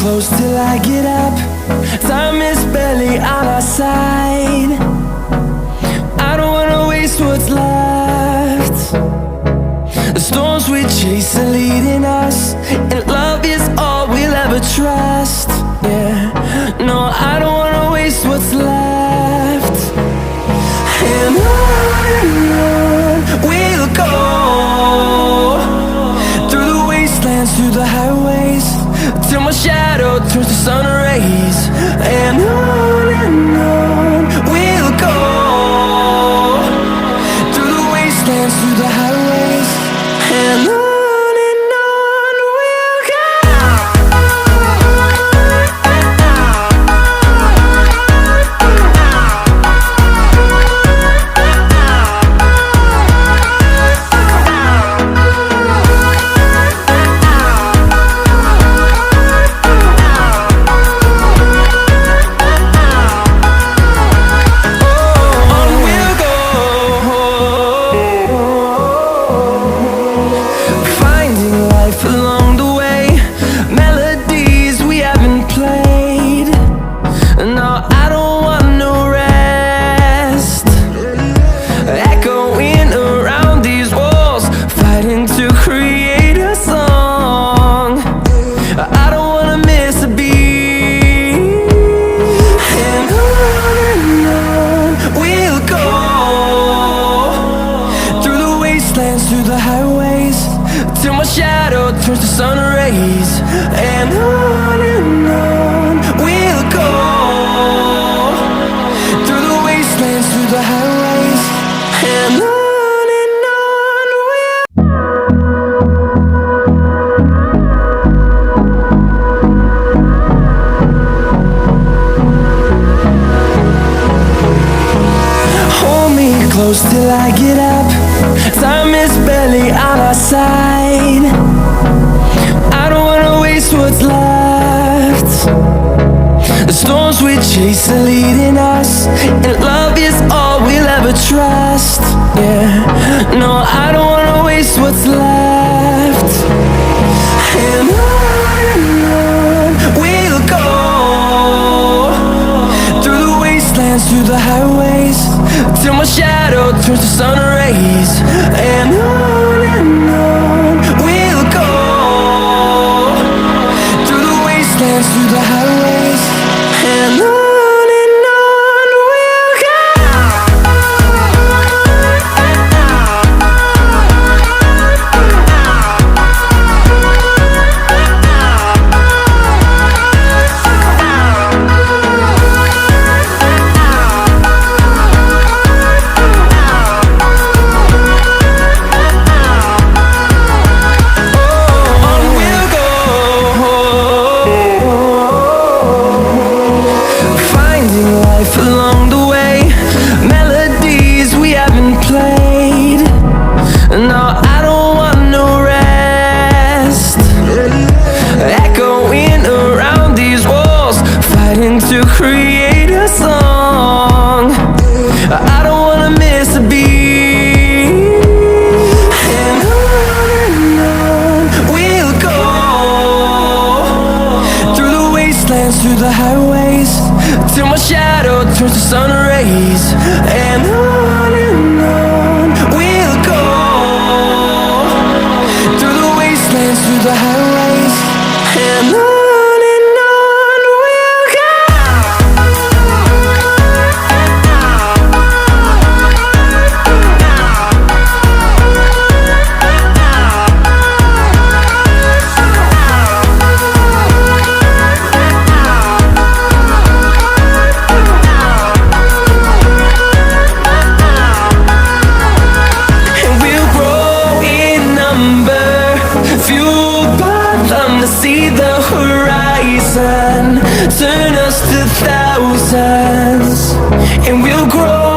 close till I get up. Time is barely on our side. I don't wanna waste what's left. The storms we chase are leading us, and love is all we'll ever trust. Yeah, no, I don't wanna waste what's left. And on we'll go, through the wastelands, through the highways, till my shadow turns to sun rays. on we'll go, through the wastelands, through the highways, and on we'll go. Along the way, melodies we haven't played. No, I don't want no rest. Echoing around these walls, fighting to create a song. I don't wanna miss a beat. And on we'll go, through the wastelands, through the highways, till my shadow turns to sun rays. And on we'll go, through the wastelands, through the highways, and on we'll hold me close till I get up. Time is barely on our side. I don't wanna waste what's left. The storms we chase are leading us, and love is all we'll ever trust. Yeah, no, I don't wanna waste what's left. And on we'll go, through the wastelands, through the highways, till my shadow turns to sun rays. And on we'll go, through the wastelands, through the highways, and on we'll go. Along the way, melodies we haven't played. No, I don't want no rest. Echoing around these walls, fighting to create a song. I don't wanna miss a beat. And on we'll go, through the wastelands, through the highways, till my shadow turns to sun rays. And on we'll go, through the wastelands, through the highways, and on we'll go. See the horizon turn us to thousands, and we'll grow